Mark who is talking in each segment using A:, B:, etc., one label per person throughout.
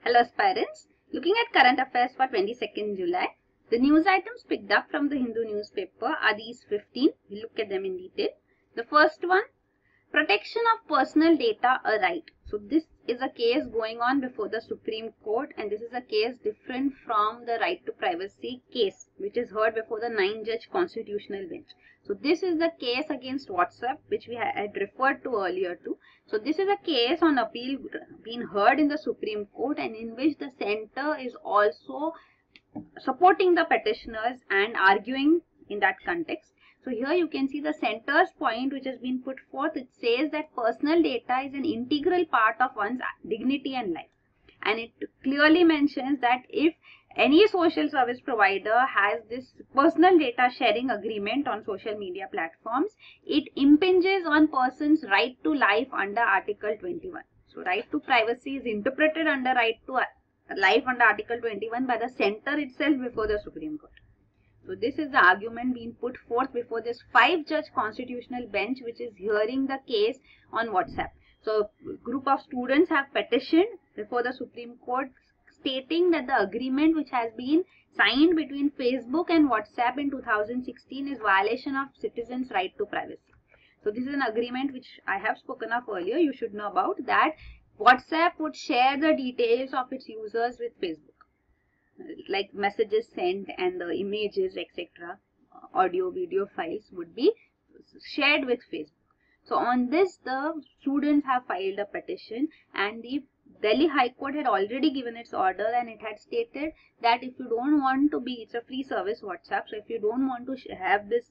A: Hello aspirants, looking at current affairs for 22nd July, the news items picked up from the Hindu newspaper are these 15. We'll look at them in detail. The first one, protection of personal data a right. So this is a case going on before the Supreme Court, and this is a case different from the right to privacy case which is heard before the 9-judge constitutional bench. So this is the case against WhatsApp which we had referred to earlier too. So this is a case on appeal being heard in the Supreme Court, and in which the center is also supporting the petitioners and arguing in that context. So here you can see the center's point which has been put forth. It says that personal data is an integral part of one's dignity and life. And it clearly mentions that if any social service provider has this personal data sharing agreement on social media platforms, it impinges on person's right to life under Article 21. So right to privacy is interpreted under right to life under Article 21 by the center itself before the Supreme Court. So this is the argument being put forth before this 5-judge constitutional bench which is hearing the case on WhatsApp. So a group of students have petitioned before the Supreme Court stating that the agreement which has been signed between Facebook and WhatsApp in 2016 is violation of citizens' right to privacy. So this is an agreement which I have spoken of earlier. You should know about that. WhatsApp would share the details of its users with Facebook, like messages sent and the images, etc. Audio, video files would be shared with Facebook. So on this, the students have filed a petition, and the Delhi High Court had already given its order, and it had stated that if you don't want to be, it's a free service WhatsApp, so if you don't want to have this,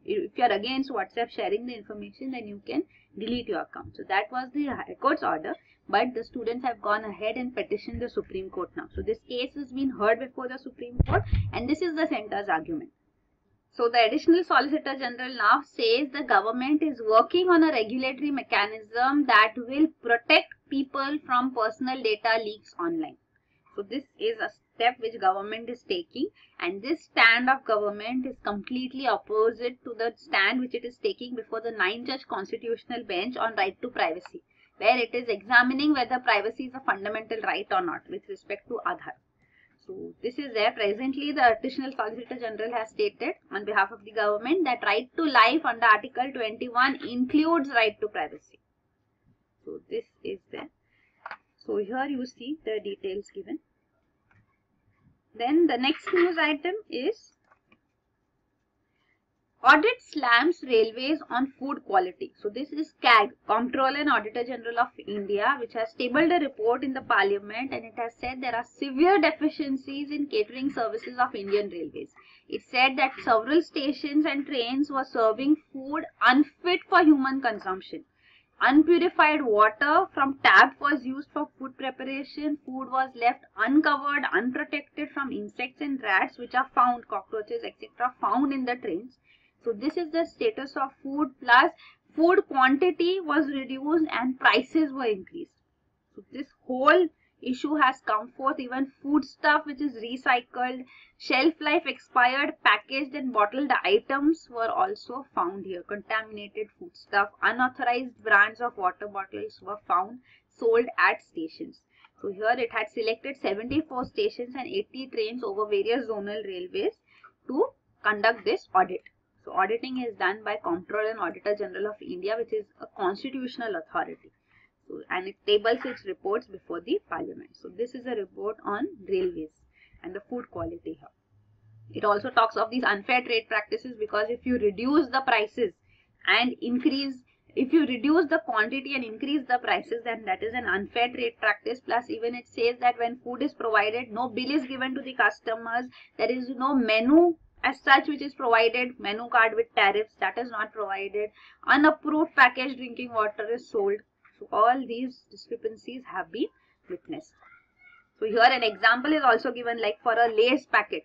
A: if you are against WhatsApp sharing the information, then you can delete your account. So that was the High Court's order, but the students have gone ahead and petitioned the Supreme Court now. So this case has been heard before the Supreme Court, and this is the center's argument. So the Additional Solicitor General now says the government is working on a regulatory mechanism that will protect people from personal data leaks online. So this is a step which government is taking, and this stand of government is completely opposite to the stand which it is taking before the 9-judge constitutional bench on right to privacy, where it is examining whether privacy is a fundamental right or not with respect to Aadhaar. So this is there. Presently, the Additional Solicitor General has stated on behalf of the government that right to life under Article 21 includes right to privacy. So this is there. So here you see the details given. Then the next news item is audit slams railways on food quality. So this is CAG, Comptroller and Auditor General of India, which has tabled a report in the Parliament, and it has said there are severe deficiencies in catering services of Indian Railways. It said that several stations and trains were serving food unfit for human consumption. Unpurified water from tap was used for food preparation. Food was left uncovered, unprotected from insects and rats which are found, cockroaches, etc. found in the trains. So this is the status of food, plus food quantity was reduced and prices were increased. So this whole issue has come forth. Even food stuff which is recycled, shelf life expired, packaged and bottled items were also found here. Contaminated food stuff, unauthorized brands of water bottles were found sold at stations. So here it had selected 74 stations and 80 trains over various zonal railways to conduct this audit. So auditing is done by Comptroller and Auditor General of India, which is a constitutional authority. So, and it tables its reports before the Parliament. So this is a report on railways and the food quality here. It also talks of these unfair trade practices, because if you reduce the prices and if you reduce the quantity and increase the prices, then that is an unfair trade practice. Plus even it says that when food is provided, no bill is given to the customers. There is no menu as such which is provided, menu card with tariffs, that is not provided. Unapproved packaged drinking water is sold. So all these discrepancies have been witnessed. So here an example is also given, like for a Lay's packet.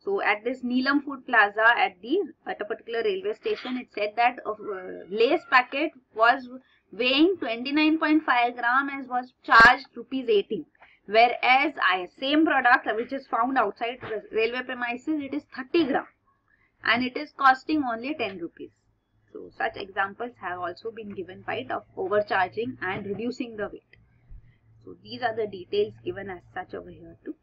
A: So at this Neelam Food Plaza at a particular railway station, it said that Lay's packet was weighing 29.5 gram and was charged rupees 18. Whereas same product which is found outside railway premises, it is 30 gram and it is costing only 10 rupees. So such examples have also been given, right, of overcharging and reducing the weight. So these are the details given as such over here too.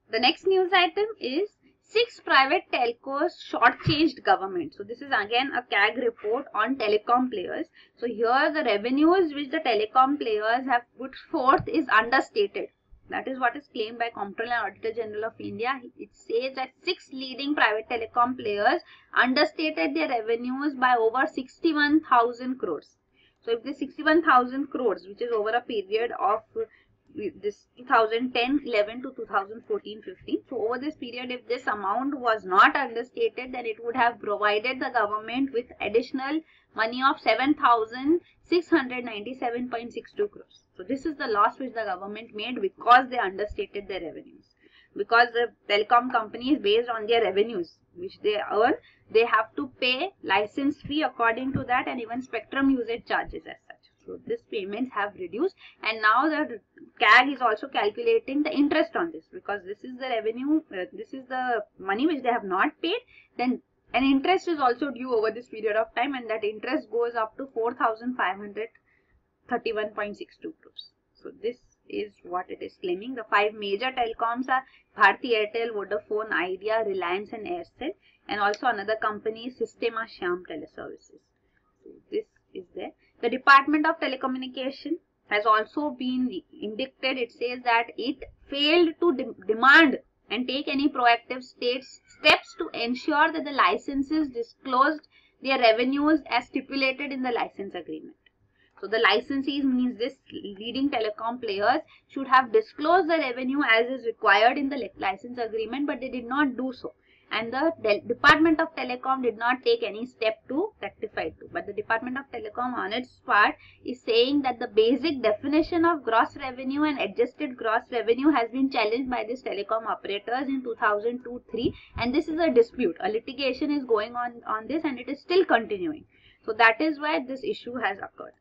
A: The next news item is 6 private telcos shortchanged government. So this is again a CAG report on telecom players. So here the revenues which the telecom players have put forth is understated. That is what is claimed by Comptroller and Auditor General of India. It says that 6 leading private telecom players understated their revenues by over 61,000 crores. So if this 61,000 crores, which is over a period of this 2010-11 to 2014-15. So over this period, if this amount was not understated, then it would have provided the government with additional money of 7,697.62 crores. So this is the loss which the government made because they understated their revenues. Because the telecom company is based on their revenues which they earn, they have to pay license fee according to that and even spectrum usage charges as such. So this payments have reduced, and now the CAG is also calculating the interest on this, because this is the revenue, this is the money which they have not paid, then an interest is also due over this period of time, and that interest goes up to 4,531.62 crores. So this is what it is claiming. The 5 major telecoms are Bharti Airtel, Vodafone, Idea, Reliance and Aircel, and also another company is Sistema Shah Teleservices. So this is there. The Department of Telecommunication has also been indicted. It says that it failed to demand and take any proactive steps to ensure that the licenses disclosed their revenues as stipulated in the license agreement. So the licensees, means this leading telecom players, should have disclosed the revenue as is required in the license agreement, but they did not do so. And the Department of Telecom did not take any step to rectify it. But the Department of Telecom on its part is saying that the basic definition of gross revenue and adjusted gross revenue has been challenged by these telecom operators in 2002-03, and this is a dispute. A litigation is going on this, and it is still continuing. So that is why this issue has occurred.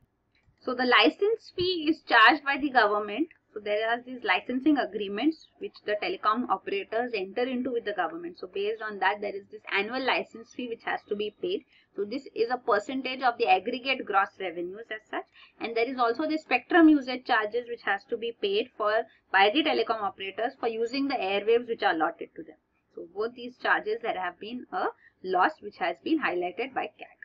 A: So the license fee is charged by the government. So there are these licensing agreements which the telecom operators enter into with the government. So based on that, there is this annual license fee which has to be paid. So this is a percentage of the aggregate gross revenues as such. And there is also the spectrum usage charges which has to be paid by the telecom operators for using the airwaves which are allotted to them. So both these charges, there have been a loss which has been highlighted by CAG.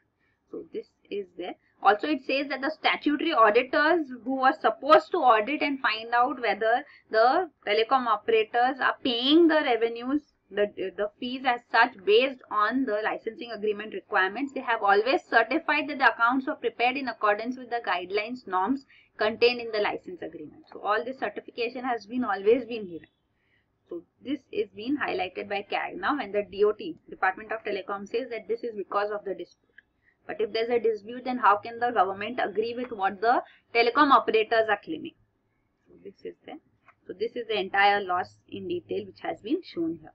A: So this is there. Also, it says that the statutory auditors who were supposed to audit and find out whether the telecom operators are paying the revenues, the fees as such based on the licensing agreement requirements, they have always certified that the accounts were prepared in accordance with the guidelines, norms contained in the license agreement. So all this certification has been always been given. So this is being highlighted by CAG now, and the DOT, Department of Telecom, says that this is because of the dispute. But if there is a dispute, then how can the government agree with what the telecom operators are claiming? So this is there. So this is the entire loss in detail which has been shown here.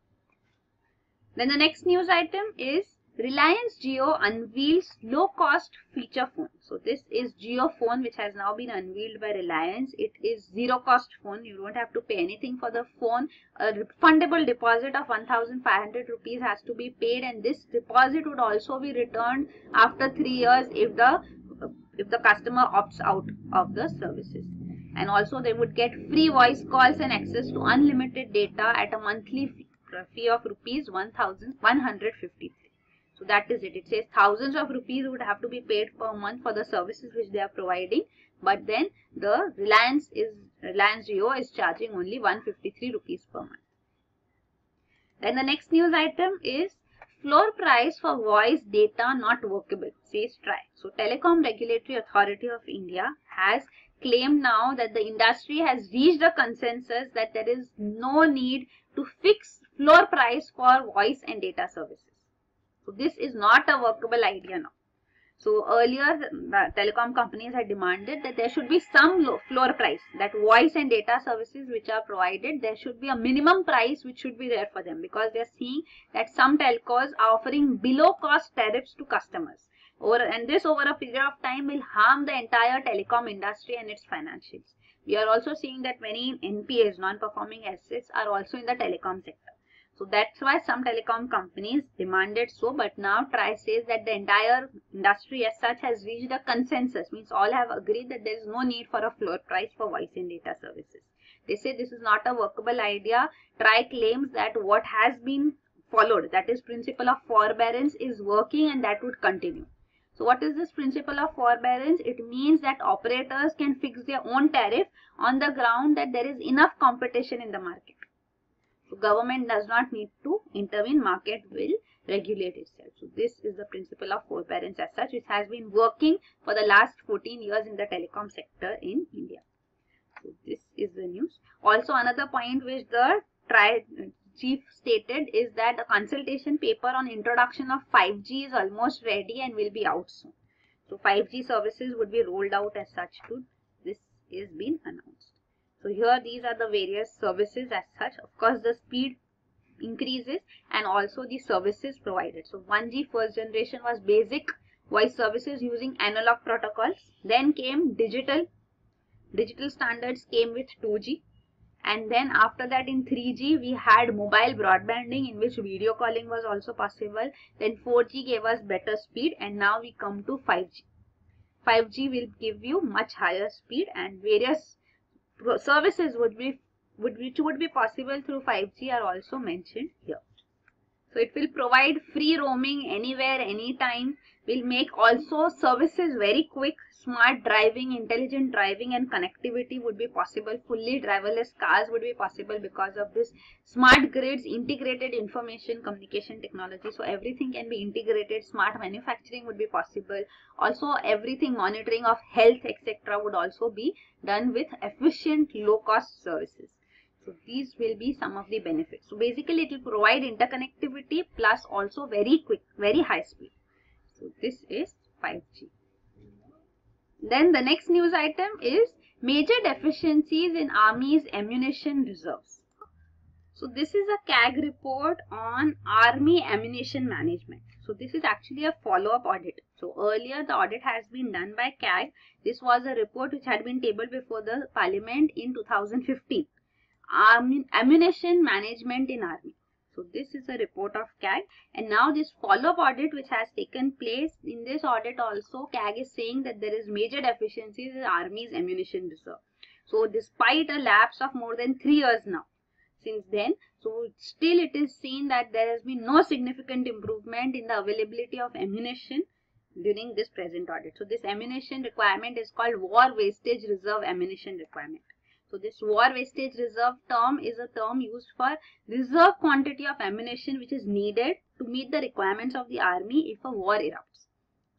A: Then the next news item is Reliance Jio unveils low-cost feature phone. So this is Jio phone which has now been unveiled by Reliance. It is zero-cost phone. You don't have to pay anything for the phone. A refundable deposit of 1,500 rupees has to be paid, and this deposit would also be returned after 3 years if the customer opts out of the services. And also they would get free voice calls and access to unlimited data at a monthly fee of rupees 1,153. So that is it. It says thousands of rupees would have to be paid per month for the services which they are providing. But then the Reliance Jio is charging only 153 rupees per month. Then the next news item is floor price for voice data not workable, says TRAI. So Telecom Regulatory Authority of India has claimed now that the industry has reached a consensus that there is no need to fix floor price for voice and data services. So this is not a workable idea now. So earlier the telecom companies had demanded that there should be some floor price, that voice and data services which are provided, there should be a minimum price which should be there for them, because they are seeing that some telcos are offering below cost tariffs to customers. And this over a period of time will harm the entire telecom industry and its financials. We are also seeing that many NPAs, non-performing assets, are also in the telecom sector. So that's why some telecom companies demanded so, but now TRAI says that the entire industry as such has reached a consensus, means all have agreed that there is no need for a floor price for voice and data services. They say this is not a workable idea. TRAI claims that what has been followed, that is principle of forbearance, is working and that would continue. So what is this principle of forbearance? It means that operators can fix their own tariff on the ground that there is enough competition in the market. So government does not need to intervene, market will regulate itself. So this is the principle of forbearance as such, which has been working for the last 14 years in the telecom sector in India. So this is the news. Also another point which the TRAI chief stated is that the consultation paper on introduction of 5G is almost ready and will be out soon. So 5G services would be rolled out as such too. This is been announced. So here these are the various services as such. Of course the speed increases and also the services provided. So 1G first generation was basic voice services using analog protocols. Then came digital standards came with 2G. And then after that in 3G we had mobile broadbanding in which video calling was also possible. Then 4G gave us better speed and now we come to 5G. 5G will give you much higher speed and various services which would be possible through 5G are also mentioned here. So it will provide free roaming anywhere, anytime, will make also services very quick, smart driving, intelligent driving and connectivity would be possible, fully driverless cars would be possible because of this smart grids, integrated information communication technology. So everything can be integrated, smart manufacturing would be possible. Also everything, monitoring of health etc. would also be done with efficient low cost services. So these will be some of the benefits. So basically it will provide interconnectivity plus also very quick, very high speed. So this is 5G. Then the next news item is major deficiencies in Army's ammunition reserves. So this is a CAG report on Army ammunition management. So this is actually a follow-up audit. So earlier the audit has been done by CAG. This was a report which had been tabled before the Parliament in 2015. Ammunition management in Army. So this is a report of CAG and now this follow-up audit which has taken place, in this audit also CAG is saying that there is major deficiencies in Army's ammunition reserve. So despite a lapse of more than 3 years now since then, so still it is seen that there has been no significant improvement in the availability of ammunition during this present audit. So this ammunition requirement is called War Wastage Reserve Ammunition Requirement. So this war wastage reserve term is a term used for reserve quantity of ammunition which is needed to meet the requirements of the army if a war erupts.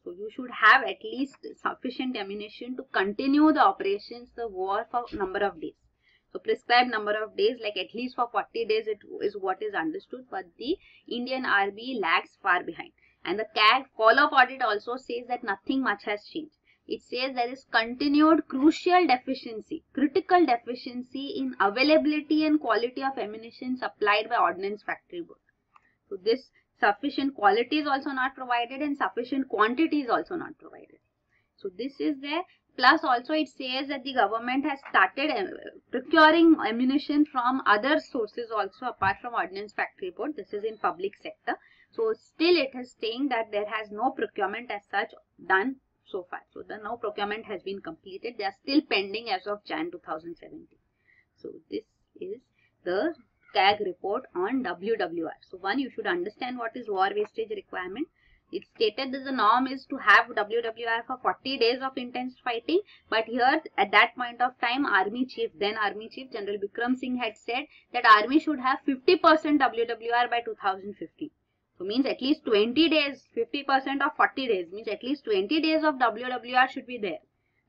A: So you should have at least sufficient ammunition to continue the operations, the war for number of days. So prescribed number of days, like at least for 40 days it is what is understood, but the Indian Army lags far behind. And the CAG follow-up audit also says that nothing much has changed. It says there is continued crucial deficiency, critical deficiency in availability and quality of ammunition supplied by Ordnance Factory Board. So this sufficient quality is also not provided and sufficient quantity is also not provided. So this is there. Plus also it says that the government has started procuring ammunition from other sources also apart from Ordnance Factory Board. This is in public sector. So still it is saying that there has no procurement as such done so far. So the no procurement has been completed. They are still pending as of Jan 2017. So this is the CAG report on WWR. So one, you should understand what is war wastage requirement. It stated that the norm is to have WWR for 40 days of intense fighting. But here at that point of time, then Army Chief General Bikram Singh had said that Army should have 50% WWR by 2015. So means at least 20 days, 50% of 40 days means at least 20 days of WWR should be there.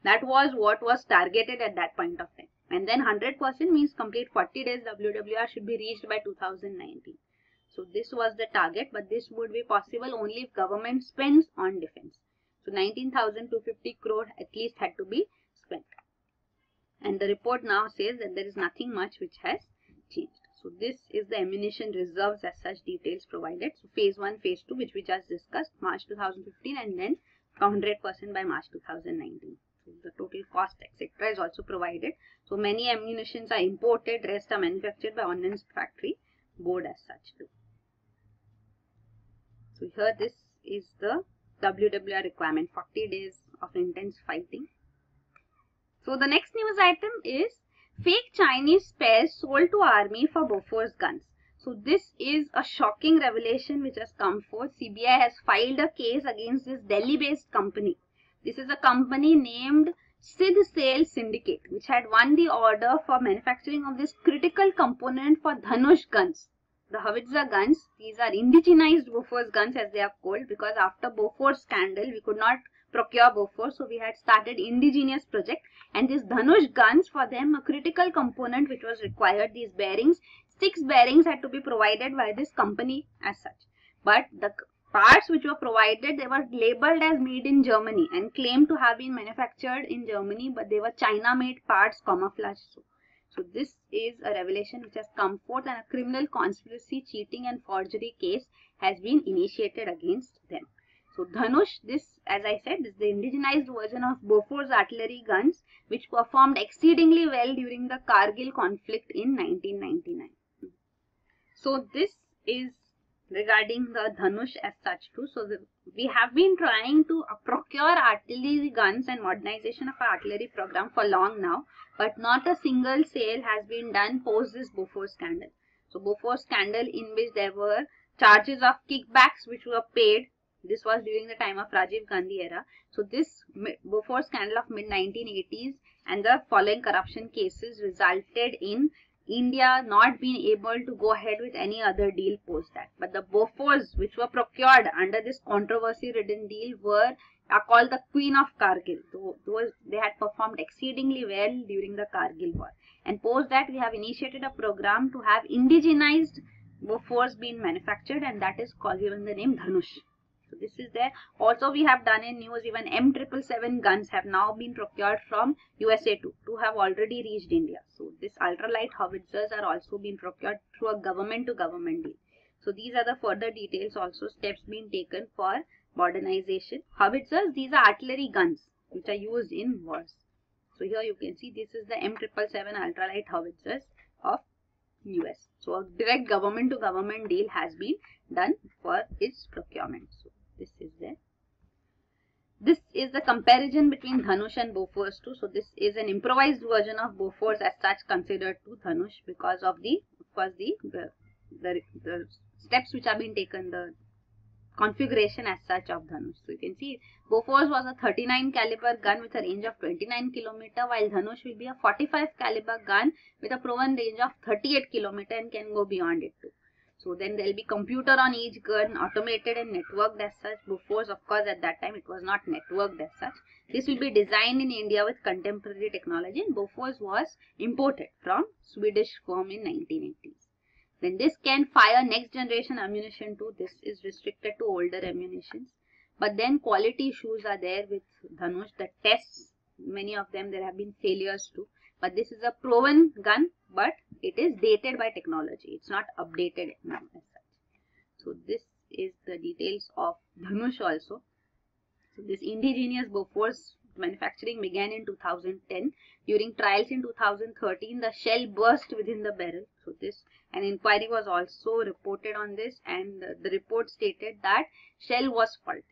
A: That was what was targeted at that point of time. And then 100% means complete 40 days WWR should be reached by 2019. So this was the target, but this would be possible only if government spends on defense. So 19,250 crore at least had to be spent. And the report now says that there is nothing much which has changed. So this is the ammunition reserves as such details provided. So phase 1, phase 2 which we just discussed, March 2015 and then 100% by March 2019. So the total cost etc. is also provided. So many ammunitions are imported, rest are manufactured by Ordnance Factory board as such too. So here this is the WWR requirement, 40 days of intense fighting. So the next news item is fake Chinese spares sold to army for Bofors guns. So this is a shocking revelation which has come forth. CBI has filed a case against this Delhi-based company. This is a company named Sid Sale Syndicate, which had won the order for manufacturing of this critical component for Dhanush guns. The howitzer guns, these are indigenized Bofors guns as they are called, because after Bofors scandal we could not procure Bofors, so we had started indigenous project, and these Dhanush guns, for them a critical component which was required, these bearings, 6 bearings had to be provided by this company as such. But the parts which were provided, they were labeled as made in Germany and claimed to have been manufactured in Germany, but they were China made parts, camouflage. So this is a revelation which has come forth, and a criminal conspiracy, cheating and forgery case has been initiated against them. So Dhanush, this, as I said, is the indigenized version of Bofors artillery guns which performed exceedingly well during the Kargil conflict in 1999. So this is regarding the Dhanush as such too. So we have been trying to procure artillery guns and modernization of our artillery program for long now, but not a single sale has been done post this Bofors scandal. So Bofors scandal, in which there were charges of kickbacks which were paid. This was during the time of Rajiv Gandhi era. So this Bofors scandal of mid-1980s and the following corruption cases resulted in India not being able to go ahead with any other deal post that. But the Bofors which were procured under this controversy-ridden deal are called the Queen of Kargil. They had performed exceedingly well during the Kargil war. And post that, we have initiated a program to have indigenized Bofors being manufactured, and that is called, given the name Dhanush. So this is there. Also we have done in news, even M777 guns have now been procured from USA too. 2 have already reached India. So this ultralight howitzers are also being procured through a government to government deal. So these are the further details, also steps being taken for modernization. Howitzers, these are artillery guns which are used in wars. So here you can see this is the M777 ultralight howitzers of US. So a direct government to government deal has been done for its procurement. So this is there. This is the comparison between Dhanush and Bofors too. So this is an improvised version of Bofors as such considered to Dhanush because of the steps which have been taken, the configuration as such of Dhanush. So you can see Bofors was a 39 caliber gun with a range of 29 km, while Dhanush will be a 45 caliber gun with a proven range of 38 km and can go beyond it too. So then there will be computer on each gun, automated and networked as such. Bofors, of course, at that time it was not networked as such. This will be designed in India with contemporary technology, and Bofors was imported from Swedish firm in 1980s. Then this can fire next generation ammunition too. This is restricted to older ammunitions. But then quality issues are there with Dhanush. The tests, many of them, there have been failures too. But this is a proven gun, but it is dated by technology. It's not updated now as such. So this is the details of Dhanush also. So this indigenous Bofors manufacturing began in 2010. During trials in 2013, the shell burst within the barrel. So this, an inquiry was also reported on this, and the report stated that shell was faulty.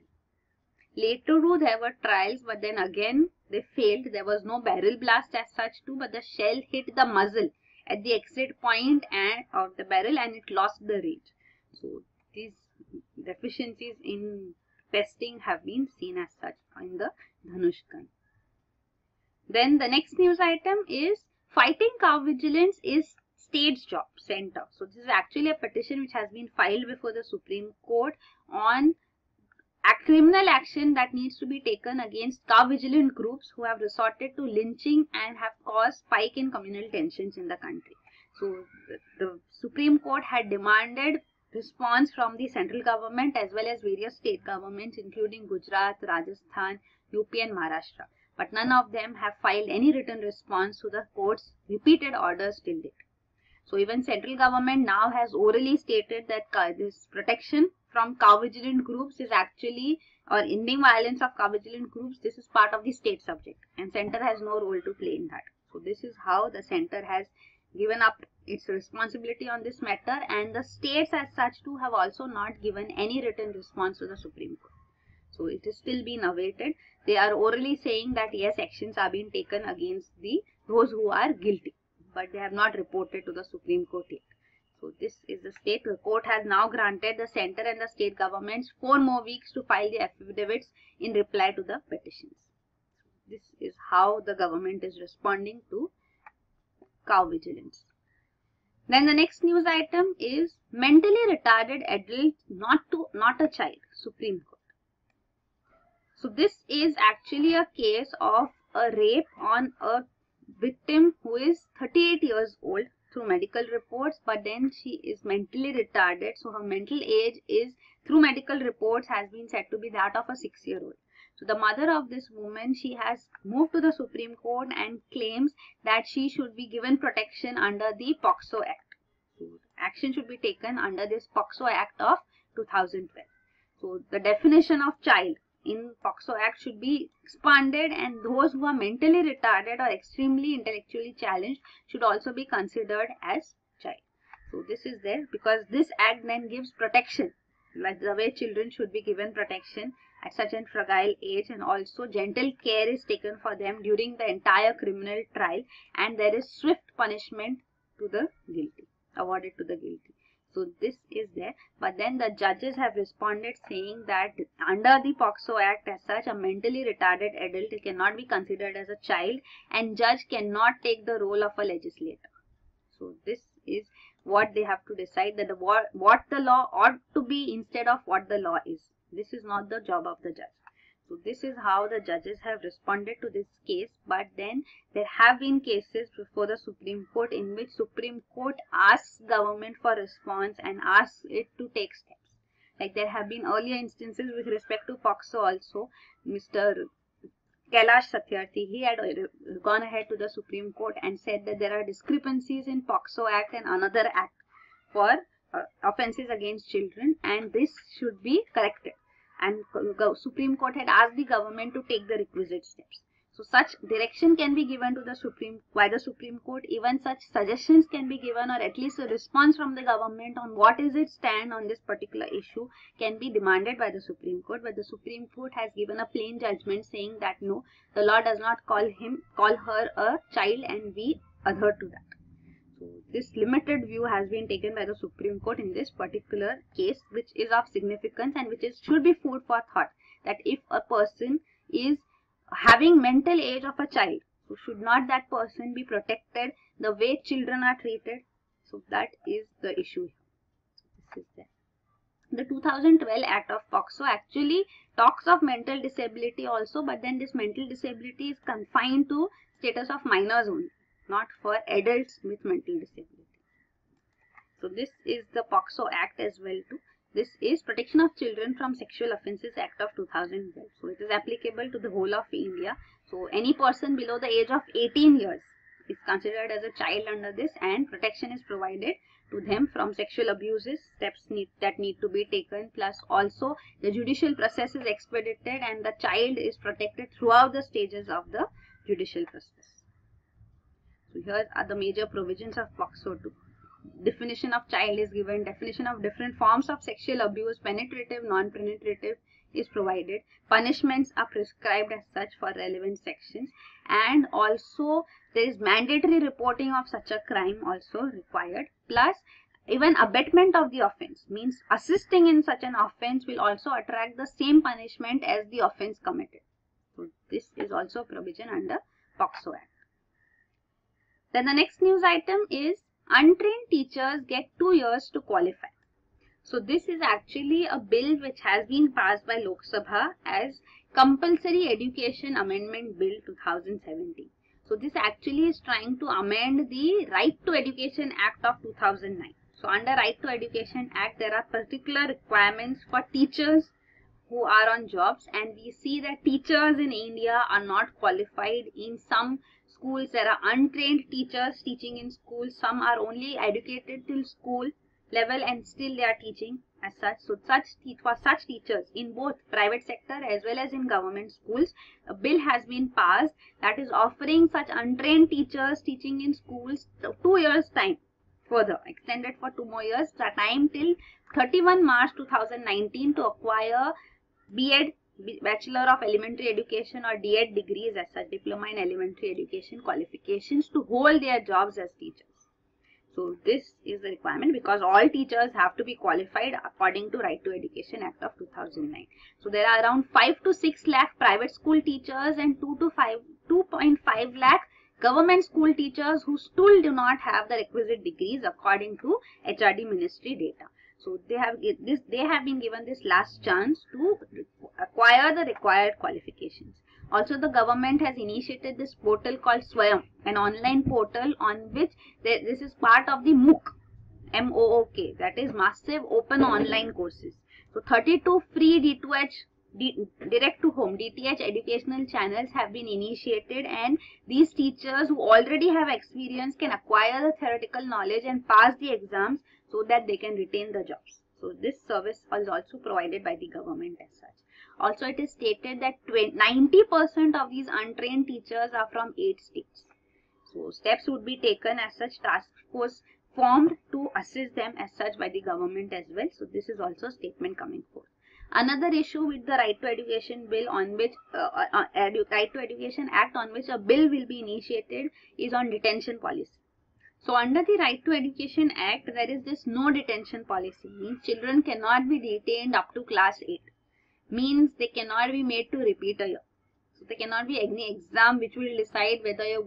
A: Later too, there were trials, but then again they failed. There was no barrel blast as such too, but the shell hit the muzzle at the exit point of the barrel and it lost the range. So these deficiencies in testing have been seen as such in the Dhanush gun. Then the next news item is fighting cow vigilance is state's job, center. So this is actually a petition which has been filed before the Supreme Court on a criminal action that needs to be taken against cow vigilant groups who have resorted to lynching and have caused spike in communal tensions in the country. So the Supreme Court had demanded response from the central government as well as various state governments including Gujarat, Rajasthan, UP and Maharashtra. But none of them have filed any written response to the court's repeated orders till date. So even central government now has orally stated that this protection from cow vigilant groups is actually, or ending violence of cow vigilant groups, this is part of the state subject and center has no role to play in that. So this is how the center has given up its responsibility on this matter, and the states as such too have also not given any written response to the Supreme Court. So it is still being awaited. They are orally saying that yes, actions are being taken against those who are guilty, but they have not reported to the Supreme Court yet. So this is the state. The court has now granted the center and the state governments 4 more weeks to file the affidavits in reply to the petitions. This is how the government is responding to cow vigilance. Then the next news item is mentally retarded adult not a child, Supreme Court. So this is actually a case of a rape on a victim who is 38 years old through medical reports, but then she is mentally retarded. So her mental age is, through medical reports, has been said to be that of a 6-year-old. So the mother of this woman, she has moved to the Supreme Court and claims that she should be given protection under the POCSO Act. So action should be taken under this POCSO Act of 2012. So the definition of child in POCSO Act should be expanded, and those who are mentally retarded or extremely intellectually challenged should also be considered as child. So this is there because this act then gives protection, like the way children should be given protection at such a fragile age, and also gentle care is taken for them during the entire criminal trial, and there is swift punishment to the guilty, awarded to the guilty. So this is there, but then the judges have responded saying that under the POCSO Act as such, a mentally retarded adult cannot be considered as a child, and judge cannot take the role of a legislator. So this is what they have to decide, that what the law ought to be instead of what the law is. This is not the job of the judge. So this is how the judges have responded to this case, but then there have been cases before the Supreme Court in which Supreme Court asks government for response and asks it to take steps. Like there have been earlier instances with respect to POCSO also. Mr. Kailash Satyarthi, he had gone ahead to the Supreme Court and said that there are discrepancies in POCSO Act and another act for offences against children, and this should be corrected. And Supreme Court had asked the government to take the requisite steps. So such direction can be given to the Supreme Court. Even such suggestions can be given, or at least a response from the government on what is its stand on this particular issue can be demanded by the Supreme Court. But the Supreme Court has given a plain judgment saying that no, the law does not call her a child, and we adhere to that. So this limited view has been taken by the Supreme Court in this particular case, which is of significance and which should be food for thought, that if a person is having mental age of a child, so should not that person be protected the way children are treated? So that is the issue here. This is there. The 2012 Act of POCSO actually talks of mental disability also, but then this mental disability is confined to status of minors only, not for adults with mental disability. So this is the POCSO Act as well too. This is Protection of Children from Sexual Offences Act of 2012. So it is applicable to the whole of India. So any person below the age of 18 years is considered as a child under this, and protection is provided to them from sexual abuses, steps that need to be taken, plus also the judicial process is expedited and the child is protected throughout the stages of the judicial process. So here are the major provisions of POCSO 2. Definition of child is given, definition of different forms of sexual abuse, penetrative, non-penetrative is provided, punishments are prescribed as such for relevant sections, and also there is mandatory reporting of such a crime also required, plus even abatement of the offence, means assisting in such an offence will also attract the same punishment as the offence committed. So this is also a provision under POCSO Act. Then the next news item is untrained teachers get 2 years to qualify. So this is actually a bill which has been passed by Lok Sabha as Compulsory Education Amendment Bill 2017. So this actually is trying to amend the Right to Education Act of 2009. So under Right to Education Act, there are particular requirements for teachers who are on jobs, and we see that teachers in India are not qualified. In some schools there are untrained teachers teaching in schools, some are only educated till school level and still they are teaching. as such. So for such teachers in both private sector as well as in government schools, a bill has been passed that is offering such untrained teachers teaching in schools 2 years time further, extended for 2 more years, the time till 31 March 2019 to acquire B.Ed, Bachelor of Elementary Education, or D.Ed degrees as such, Diploma in Elementary Education qualifications, to hold their jobs as teachers. So this is the requirement because all teachers have to be qualified according to Right to Education Act of 2009. So there are around 5 to 6 lakh private school teachers and 2.5 lakh government school teachers who still do not have the requisite degrees according to HRD Ministry data. So they have been given this last chance to acquire the required qualifications. Also, the government has initiated this portal called Swayam, an online portal on which this is part of the MOOC, M-O-O-K, that is Massive Open Online Courses. So 32 free D2H, direct to home DTH educational channels have been initiated, and these teachers who already have experience can acquire the theoretical knowledge and pass the exams so that they can retain the jobs. So this service is also provided by the government as such. Also, it is stated that 90% of these untrained teachers are from 8 states. So steps would be taken as such, task force formed to assist them as such by the government as well. So this is also a statement coming forth. Another issue with the Right to Education Bill on which Right to Education Act on which a bill will be initiated is on detention policy. So under the Right to Education Act, there is this no detention policy, means children cannot be detained up to class 8. Means they cannot be made to repeat a year. So there cannot be any exam which will decide whether you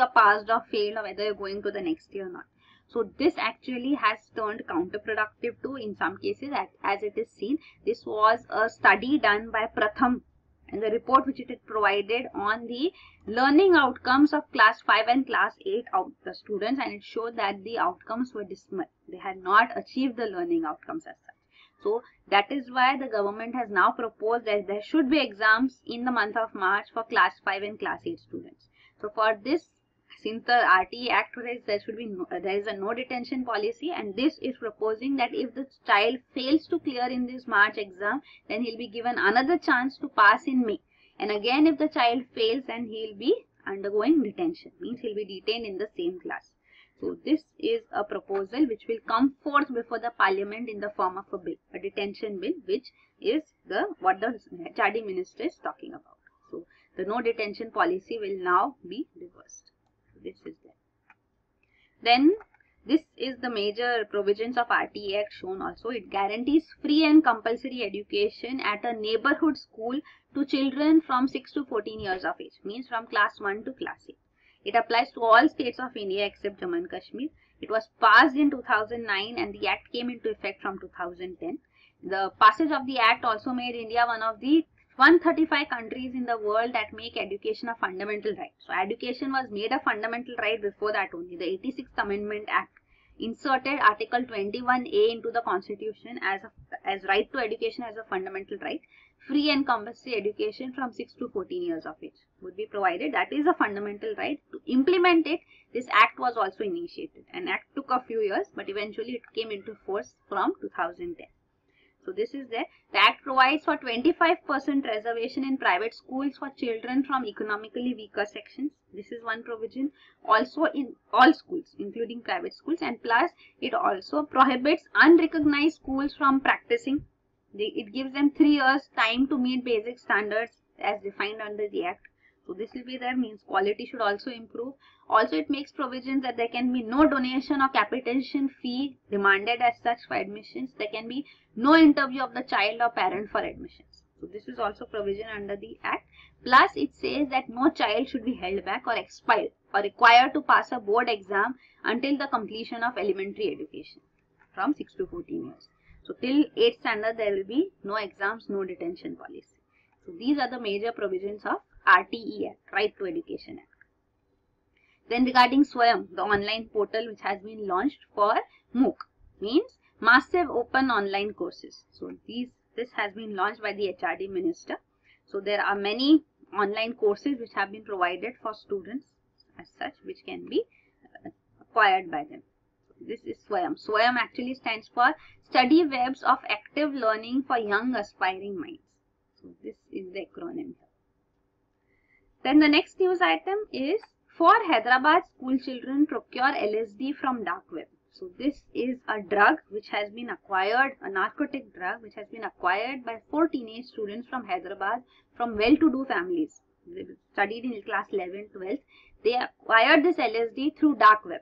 A: are passed or failed, or whether you are going to the next year or not. So this actually has turned counterproductive too in some cases, as it is seen. This was a study done by Pratham, and the report which it had provided on the learning outcomes of class 5 and class 8 of the students, and it showed that the outcomes were dismal. They had not achieved the learning outcomes as such. So that is why the government has now proposed that there should be exams in the month of March for class 5 and class 8 students. So for this, since the RTE Act says there is a no detention policy, and this is proposing that if the child fails to clear in this March exam, then he will be given another chance to pass in May. And again, if the child fails, then he will be undergoing detention, means he will be detained in the same class. So this is a proposal which will come forth before the Parliament in the form of a bill, a detention bill, which is what the HRD Minister is talking about. So the no detention policy will now be reversed. So this is there. Then this is the major provisions of RTE Act shown also. It guarantees free and compulsory education at a neighborhood school to children from 6 to 14 years of age, means from class 1 to class 8. It applies to all states of India except Jammu and Kashmir. It was passed in 2009 and the Act came into effect from 2010. The passage of the Act also made India one of the 135 countries in the world that make education a fundamental right. So education was made a fundamental right before that only. The 86th Amendment Act inserted Article 21A into the Constitution as right to education as a fundamental right. Free and compulsory education from 6 to 14 years of age would be provided. That is a fundamental right. To implement it, this Act was also initiated. An Act took a few years, but eventually it came into force from 2010. So this is there. The Act provides for 25% reservation in private schools for children from economically weaker sections. This is one provision. Also in all schools, including private schools, and plus it also prohibits unrecognized schools from practicing. It gives them 3 years time to meet basic standards as defined under the Act. So this will be there, means quality should also improve. Also it makes provisions that there can be no donation or capitation fee demanded as such for admissions. There can be no interview of the child or parent for admissions. So this is also provision under the Act. Plus it says that no child should be held back or expelled or required to pass a board exam until the completion of elementary education from 6 to 14 years. So till 8th standard there will be no exams, no detention policy. So these are the major provisions of RTE Act, Right to Education Act. Then regarding Swayam, the online portal which has been launched for MOOC, means Massive Open Online Courses. So this has been launched by the HRD Minister. So there are many online courses which have been provided for students as such, which can be acquired by them. So This is SWAYAM. SWAYAM actually stands for Study Webs of Active Learning for Young Aspiring Minds. So this is the acronym. Then the next news item is for Hyderabad school children procure LSD from dark web. So this is a drug which has been acquired, a narcotic drug which has been acquired by 4 teenage students from Hyderabad from well-to-do families. They studied in class 11, 12. They acquired this LSD through dark web.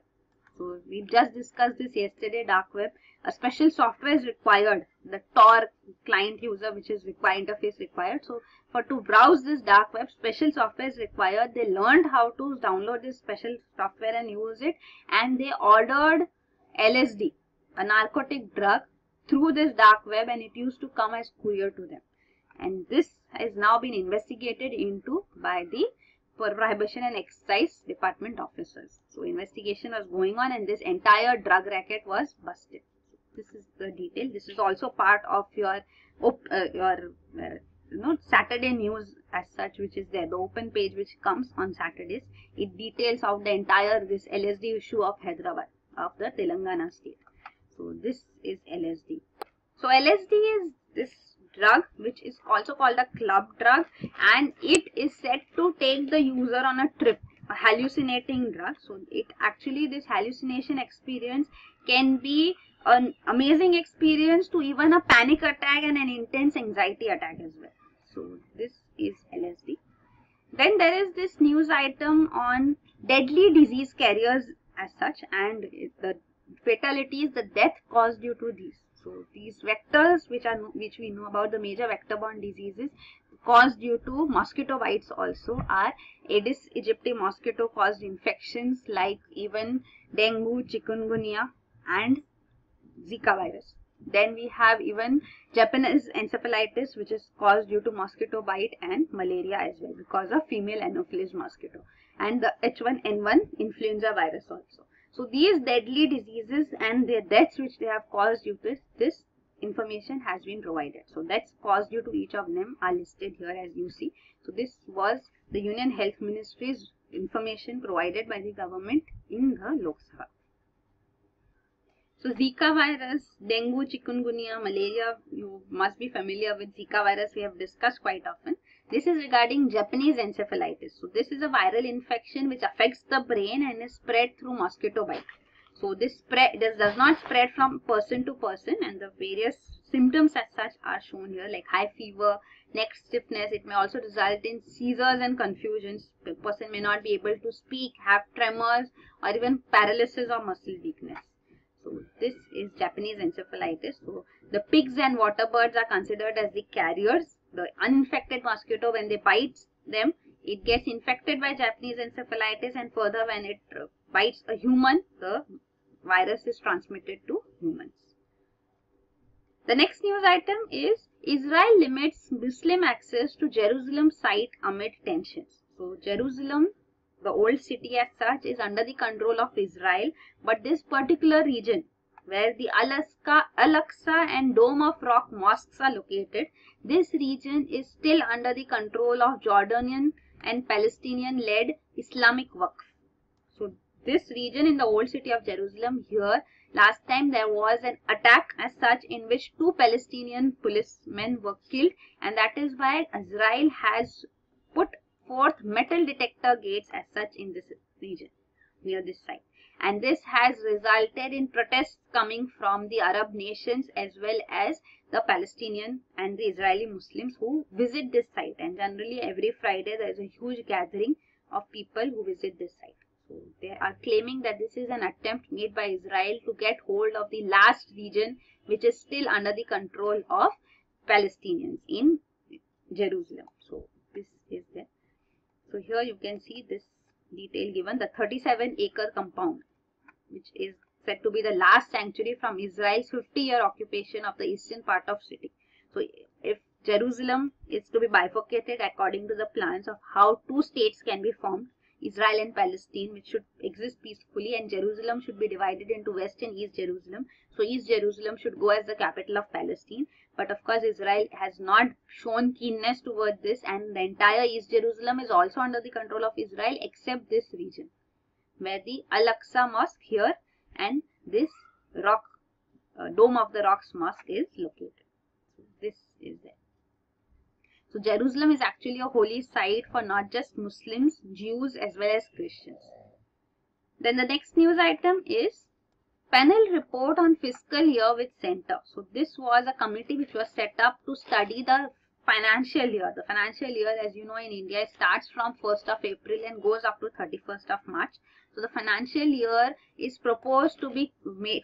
A: So we just discussed this yesterday, dark web. A special software is required, the Tor client user which is required, interface required. So to browse this dark web, special software is required. They learned how to download this special software and use it, and they ordered LSD, a narcotic drug, through this dark web, and it used to come as courier to them. And this has now been investigated into by the Prohibition and Excise Department officers. So investigation was going on, and this entire drug racket was busted. This is the detail. This is also part of your Saturday news as such, which is there. The open page which comes on Saturdays. It details out the entire this LSD issue of Hyderabad, of the Telangana state. So this is LSD. So LSD is this drug which is also called a club drug, and it is said to take the user on a trip, a hallucinating drug. So it actually, this hallucination experience can be an amazing experience to even a panic attack and an intense anxiety attack as well. So this is LSD. Then there is this news item on deadly disease carriers as such, and the fatalities, the death caused due to these. So these vectors which we know about, the major vector-borne diseases caused due to mosquito bites also are Aedes aegypti mosquito caused infections like even dengue, chikungunya and Zika virus. Then we have even Japanese encephalitis, which is caused due to mosquito bite, and malaria as well because of female Anopheles mosquito, and the H1N1 influenza virus also. So these deadly diseases and their deaths which they have caused due to this information has been provided. So that's caused due to each of them are listed here as you see. So this was the Union Health Ministry's information provided by the government in the Lok Sabha. So Zika virus, dengue, chikungunya, malaria, you must be familiar with Zika virus, we have discussed quite often. This is regarding Japanese encephalitis. So this is a viral infection which affects the brain and is spread through mosquito bite. So this does not spread from person to person, and the various symptoms as such are shown here, like high fever, neck stiffness. It may also result in seizures and confusions. The person may not be able to speak, have tremors, or even paralysis or muscle weakness. So this is Japanese encephalitis. So the pigs and water birds are considered as the carriers. The uninfected mosquito, when they bite them, it gets infected by Japanese encephalitis, and further when it bites a human, the virus is transmitted to humans. The next news item is Israel limits Muslim access to Jerusalem site amid tensions. So Jerusalem, the old city as such, is under the control of Israel, but this particular region where the Al-Aqsa and Dome of Rock mosques are located, this region is still under the control of Jordanian and Palestinian-led Islamic Waqf. So this region in the old city of Jerusalem, here last time there was an attack as such in which 2 Palestinian policemen were killed, and that is why Israel has put forth metal detector gates as such in this region near this site. And this has resulted in protests coming from the Arab nations as well as the Palestinian and the Israeli Muslims who visit this site. And generally every Friday there is a huge gathering of people who visit this site. So they are claiming that this is an attempt made by Israel to get hold of the last region which is still under the control of Palestinians in Jerusalem. So this is there. So here you can see this detail given, the 37-acre compound, which is said to be the last sanctuary from Israel's 50-year occupation of the eastern part of city. So if Jerusalem is to be bifurcated according to the plans of how 2 states can be formed, Israel and Palestine, which should exist peacefully, and Jerusalem should be divided into West and East Jerusalem. So East Jerusalem should go as the capital of Palestine. But of course Israel has not shown keenness towards this, and the entire East Jerusalem is also under the control of Israel except this region where the Al-Aqsa Mosque here and this rock, Dome of the Rocks Mosque is located. So this is there. So Jerusalem is actually a holy site for not just Muslims, Jews as well as Christians. Then the next news item is panel report on fiscal year with center. So this was a committee which was set up to study the financial year. The financial year, as you know, in India starts from 1st of April and goes up to 31st of March. So the financial year is proposed to be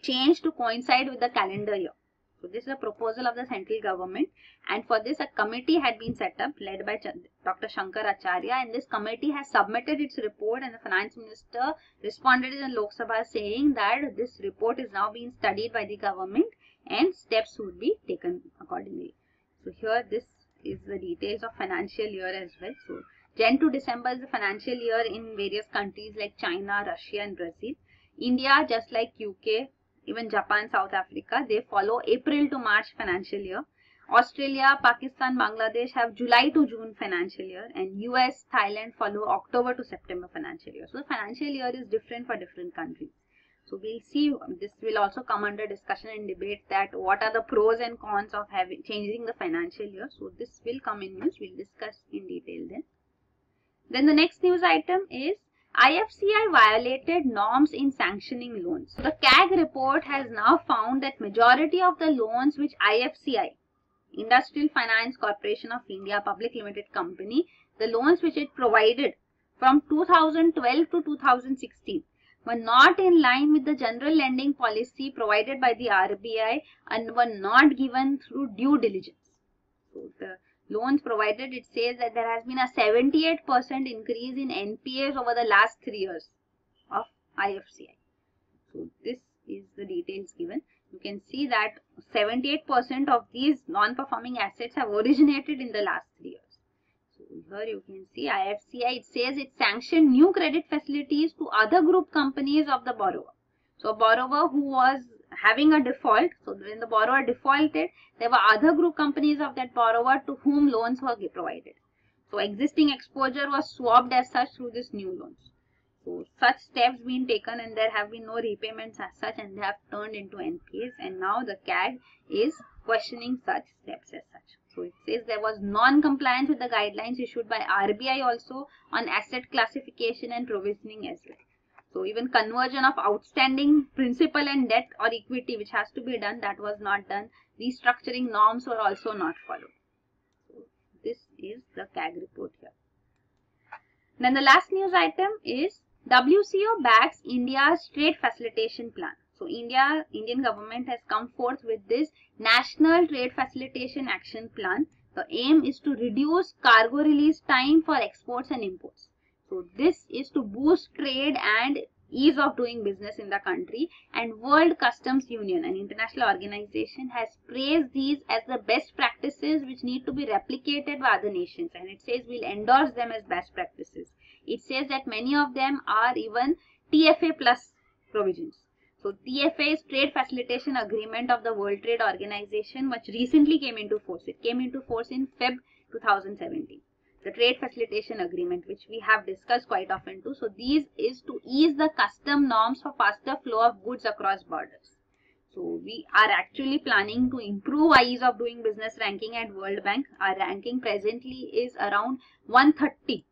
A: changed to coincide with the calendar year. So this is a proposal of the central government, and for this a committee had been set up led by Dr. Shankar Acharya, and this committee has submitted its report, and the finance minister responded in Lok Sabha saying that this report is now being studied by the government and steps would be taken accordingly. So here this is the details of financial year as well. So Jan to December is the financial year in various countries like China, Russia and Brazil. India, just like UK, even Japan, South Africa, they follow April to March financial year. Australia, Pakistan, Bangladesh have July to June financial year, and US, Thailand follow October to September financial year. So the financial year is different for different countries. So we'll see, this will also come under discussion and debate that what are the pros and cons of changing the financial year. So this will come in news, we'll discuss in detail then. Then the next news item is IFCI violated norms in sanctioning loans. So the CAG report has now found that majority of the loans which IFCI, Industrial Finance Corporation of India Public Limited Company, the loans which it provided from 2012 to 2016 were not in line with the general lending policy provided by the RBI and were not given through due diligence. So the loans provided, it says that there has been a 78% increase in NPAs over the last 3 years of IFCI. So this is the details given. You can see that 78% of these non-performing assets have originated in the last 3 years. So here you can see IFCI, it says it sanctioned new credit facilities to other group companies of the borrower. So a borrower who was having a default, so when the borrower defaulted, there were other group companies of that borrower to whom loans were provided. So existing exposure was swapped as such through this new loans. So such steps been taken, and there have been no repayments as such, and they have turned into NPAs, and now the CAG is questioning such steps as such. So it says there was non-compliance with the guidelines issued by RBI also on asset classification and provisioning as well. So even conversion of outstanding principal and debt or equity which has to be done, that was not done. Restructuring norms were also not followed. So this is the CAG report here. Then the last news item is WCO backs India's trade facilitation plan. So Indian government has come forth with this National Trade Facilitation Action Plan. The aim is to reduce cargo release time for exports and imports. So this is to boost trade and ease of doing business in the country, and World Customs Union, an international organization, has praised these as the best practices which need to be replicated by other nations, and it says we'll endorse them as best practices. It says that many of them are even TFA plus provisions. So TFA is Trade Facilitation Agreement of the World Trade Organization, which recently came into force. It came into force in Feb 2017. The Trade Facilitation Agreement, which we have discussed quite often too. So these is to ease the custom norms for faster flow of goods across borders. So we are actually planning to improve our ease of doing business ranking at World Bank. Our ranking presently is around 130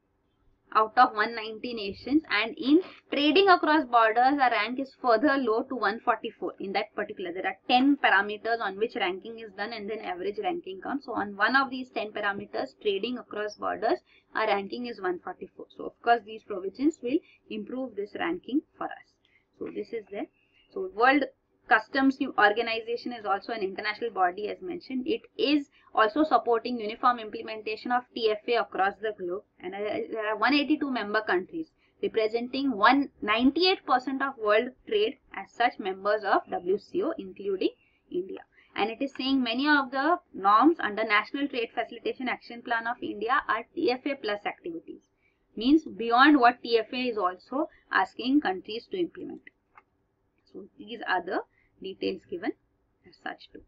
A: out of 190 nations, and in trading across borders our rank is further low to 144. In that particular, there are 10 parameters on which ranking is done, and then average ranking comes. So on one of these 10 parameters, trading across borders, our ranking is 144. So of course these provisions will improve this ranking for us. So this is there. So World Customs Organization is also an international body, as mentioned. It is also supporting uniform implementation of TFA across the globe, and there are 182 member countries representing 98% of world trade as such members of WCO, including India. And it is saying many of the norms under National Trade Facilitation Action Plan of India are TFA plus activities. Means beyond what TFA is also asking countries to implement. So these are the details given as such too.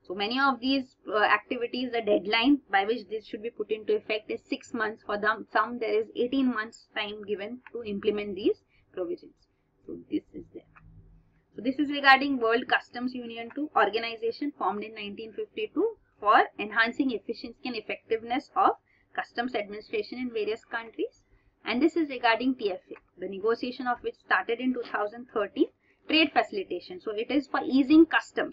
A: So many of these activities, the deadline by which this should be put into effect is 6 months. For them, some there is 18 months time given to implement these provisions. So this is there. So this is regarding World Customs Union 2 organization formed in 1952 for enhancing efficiency and effectiveness of customs administration in various countries. And this is regarding TFA, the negotiation of which started in 2013, trade facilitation. So it is for easing custom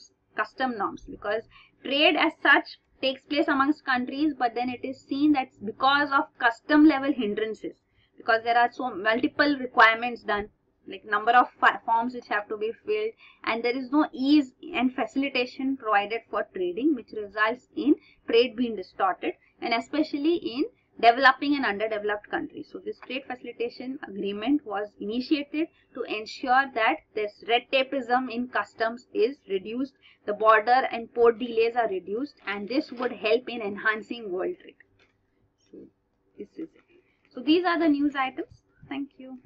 A: norms, because trade as such takes place amongst countries, but then it is seen that because of custom level hindrances, because there are so multiple requirements done, like number of forms which have to be filled, and there is no ease and facilitation provided for trading, which results in trade being distorted, and especially in developing and underdeveloped countries. So this trade facilitation agreement was initiated to ensure that this red tapeism in customs is reduced, the border and port delays are reduced, and this would help in enhancing world trade. So this is it. So these are the news items. Thank you.